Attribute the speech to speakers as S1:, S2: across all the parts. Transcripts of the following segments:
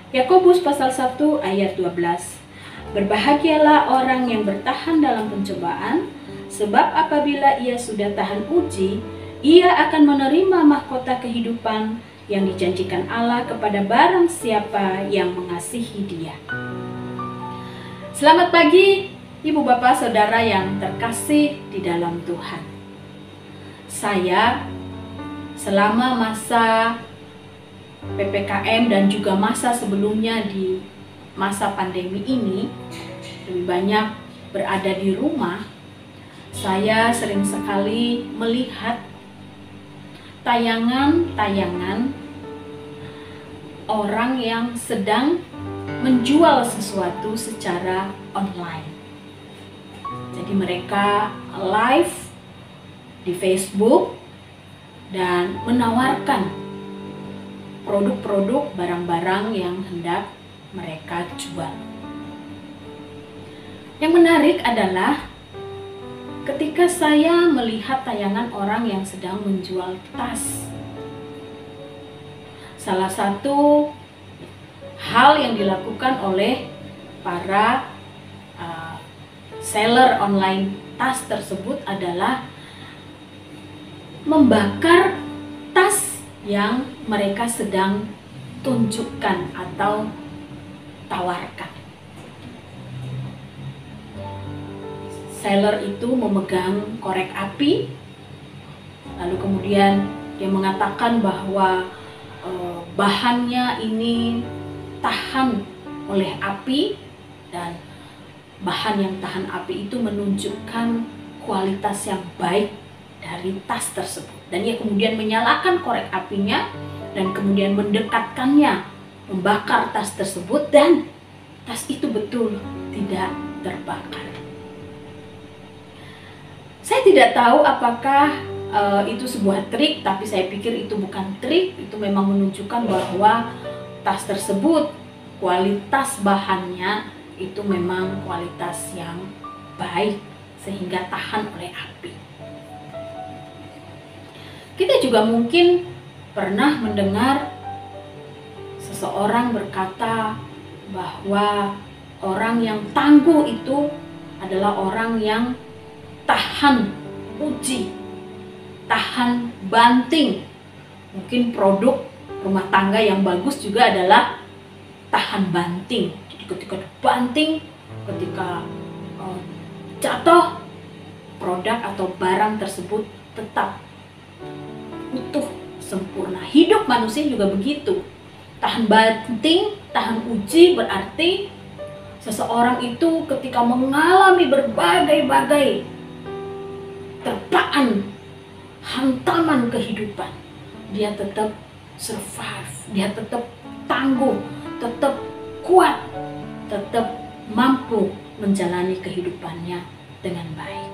S1: Yakobus pasal 1 ayat 12. Berbahagialah orang yang bertahan dalam pencobaan, sebab apabila ia sudah tahan uji, ia akan menerima mahkota kehidupan yang dijanjikan Allah kepada barang siapa yang mengasihi Dia. Selamat pagi, Ibu Bapak Saudara yang terkasih di dalam Tuhan. Saya selama masa PPKM dan juga masa sebelumnya di masa pandemi ini lebih banyak berada di rumah. Saya sering sekali melihat tayangan-tayangan orang yang sedang menjual sesuatu secara online. Jadi mereka live di Facebook dan menawarkan produk-produk barang-barang yang hendak mereka jual. Yang menarik adalah ketika saya melihat tayangan orang yang sedang menjual tas. Salah satu hal yang dilakukan oleh para seller online tas tersebut adalah membakar tas yang mereka sedang tunjukkan atau tawarkan. Seller itu memegang korek api, lalu kemudian dia mengatakan bahwa bahannya ini tahan oleh api, dan bahan yang tahan api itu menunjukkan kualitas yang baik dari tas tersebut. Dan ia kemudian menyalakan korek apinya dan kemudian mendekatkannya, membakar tas tersebut, dan tas itu betul tidak terbakar. Saya tidak tahu apakah itu sebuah trik, tapi saya pikir itu bukan trik. Itu memang menunjukkan bahwa tas tersebut, kualitas bahannya itu memang kualitas yang baik sehingga tahan oleh api. Kita juga mungkin pernah mendengar seseorang berkata bahwa orang yang tangguh itu adalah orang yang tahan uji, tahan banting. Mungkin produk rumah tangga yang bagus juga adalah tahan banting. Jadi ketika banting, ketika jatuh, produk atau barang tersebut tetap utuh, sempurna. Hidup manusia juga begitu. Tahan banting, tahan uji berarti seseorang itu ketika mengalami berbagai-bagai terpaan, hantaman kehidupan, dia tetap survive, dia tetap tangguh, tetap kuat, tetap mampu menjalani kehidupannya dengan baik.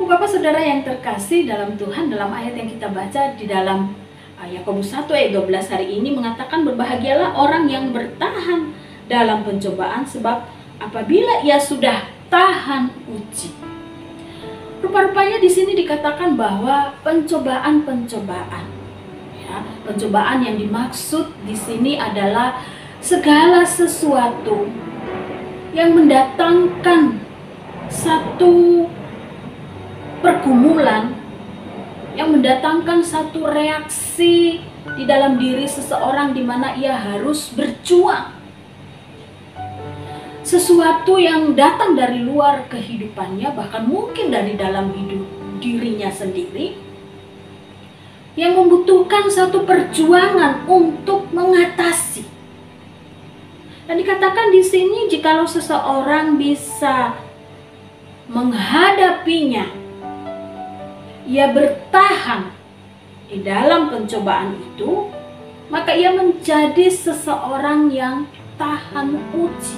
S1: Bapak Saudara yang terkasih dalam Tuhan, dalam ayat yang kita baca di dalam Yakobus 1 ayat 12 hari ini mengatakan, berbahagialah orang yang bertahan dalam pencobaan, sebab apabila ia sudah tahan uji. Rupa-rupanya di sini dikatakan bahwa pencobaan-pencobaan, ya, pencobaan yang dimaksud di sini adalah segala sesuatu yang mendatangkan satu pergumulan, yang mendatangkan satu reaksi di dalam diri seseorang di mana ia harus berjuang. Sesuatu yang datang dari luar kehidupannya, bahkan mungkin dari dalam hidup dirinya sendiri, yang membutuhkan satu perjuangan untuk mengatasi. Dan dikatakan di sini, jikalau seseorang bisa menghadapinya, ia bertahan di dalam pencobaan itu, maka ia menjadi seseorang yang tahan uji.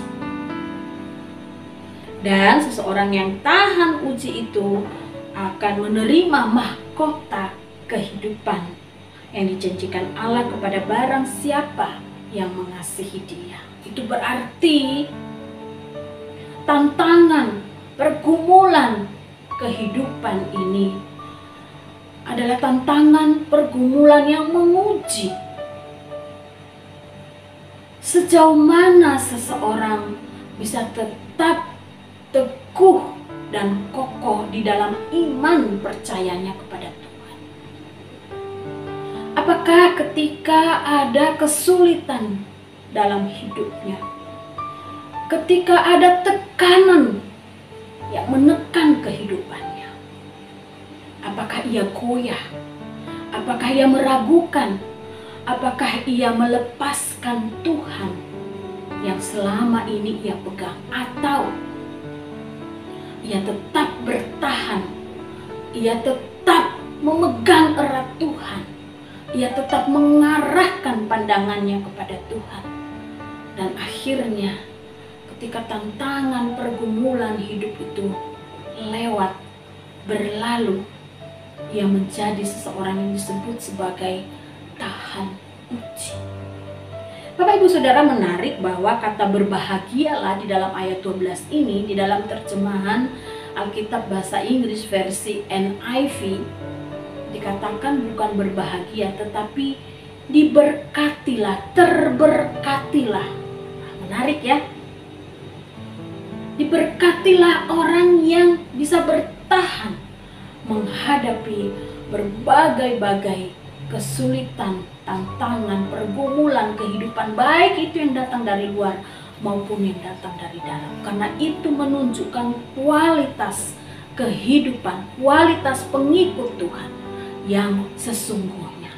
S1: Dan seseorang yang tahan uji itu akan menerima mahkota kehidupan yang dijanjikan Allah kepada barang siapa yang mengasihi Dia. Itu berarti tantangan, pergumulan kehidupan ini adalah tantangan pergumulan yang menguji. Sejauh mana seseorang bisa tetap teguh dan kokoh di dalam iman percayanya kepada Tuhan. Apakah ketika ada kesulitan dalam hidupnya, ketika ada tekanan yang menekan kehidupannya, apakah ia goyah? Apakah ia meragukan? Apakah ia melepaskan Tuhan yang selama ini ia pegang? Atau ia tetap bertahan, ia tetap memegang erat Tuhan, ia tetap mengarahkan pandangannya kepada Tuhan. Dan akhirnya ketika tantangan pergumulan hidup itu lewat, berlalu, ia menjadi seseorang yang disebut sebagai tahan uji. Bapak Ibu Saudara, menarik bahwa kata berbahagialah di dalam ayat 12 ini, di dalam terjemahan Alkitab bahasa Inggris versi NIV, dikatakan bukan berbahagia tetapi diberkatilah, terberkatilah. Nah, menarik ya. Diberkatilah orang yang bisa bertahan menghadapi berbagai-bagai kesulitan, tantangan, pergumulan kehidupan, baik itu yang datang dari luar maupun yang datang dari dalam. Karena itu menunjukkan kualitas kehidupan, kualitas pengikut Tuhan yang sesungguhnya,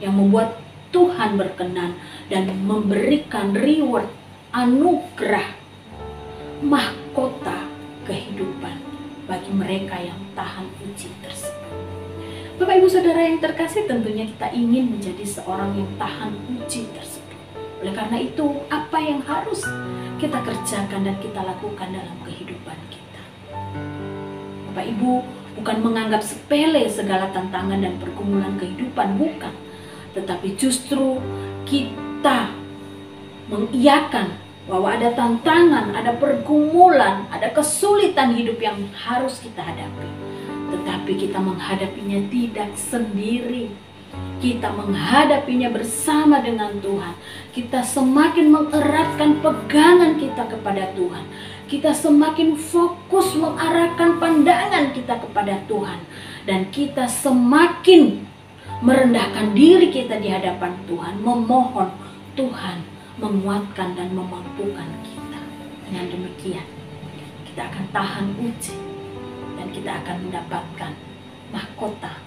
S1: yang membuat Tuhan berkenan dan memberikan reward, anugerah, mahkota kehidupan bagi mereka yang tahan uji tersebut. Bapak Ibu Saudara yang terkasih, tentunya kita ingin menjadi seorang yang tahan uji tersebut. Oleh karena itu, apa yang harus kita kerjakan dan kita lakukan dalam kehidupan kita? Bapak Ibu, bukan menganggap sepele segala tantangan dan pergumulan kehidupan, bukan. Tetapi justru kita mengiyakan bahwa ada tantangan, ada pergumulan, ada kesulitan hidup yang harus kita hadapi. Tetapi kita menghadapinya tidak sendiri. Kita menghadapinya bersama dengan Tuhan. Kita semakin mengeratkan pegangan kita kepada Tuhan. Kita semakin fokus mengarahkan pandangan kita kepada Tuhan. Dan kita semakin merendahkan diri kita di hadapan Tuhan. Memohon Tuhan menguatkan dan memampukan kita. Dengan demikian, kita akan tahan uji. Dan kita akan mendapatkan mahkota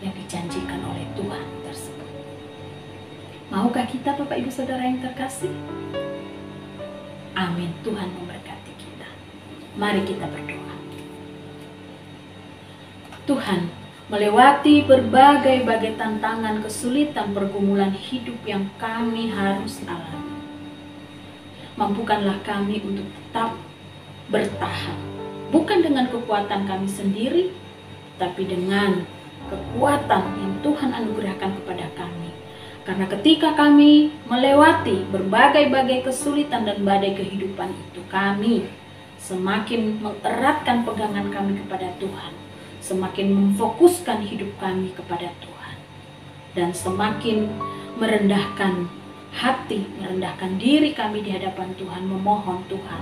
S1: yang dijanjikan oleh Tuhan tersebut. Maukah kita, Bapak Ibu Saudara yang terkasih? Amin. Tuhan memberkati kita. Mari kita berdoa. Tuhan, melewati berbagai-bagai tantangan, kesulitan, pergumulan hidup yang kami harus alami, mampukanlah kami untuk tetap bertahan. Bukan dengan kekuatan kami sendiri, tapi dengan kekuatan yang Tuhan anugerahkan kepada kami. Karena ketika kami melewati berbagai-bagai kesulitan dan badai kehidupan itu, kami semakin mengeratkan pegangan kami kepada Tuhan, semakin memfokuskan hidup kami kepada Tuhan, dan semakin merendahkan hati, merendahkan diri kami di hadapan Tuhan, memohon Tuhan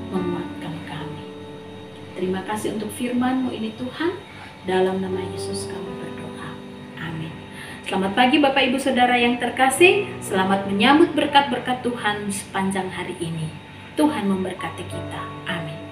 S1: menguatkan kami. Terima kasih untuk firman-Mu ini Tuhan. Dalam nama Yesus kami berdoa. Amin. Selamat pagi Bapak Ibu Saudara yang terkasih. Selamat menyambut berkat-berkat Tuhan sepanjang hari ini. Tuhan memberkati kita. Amin.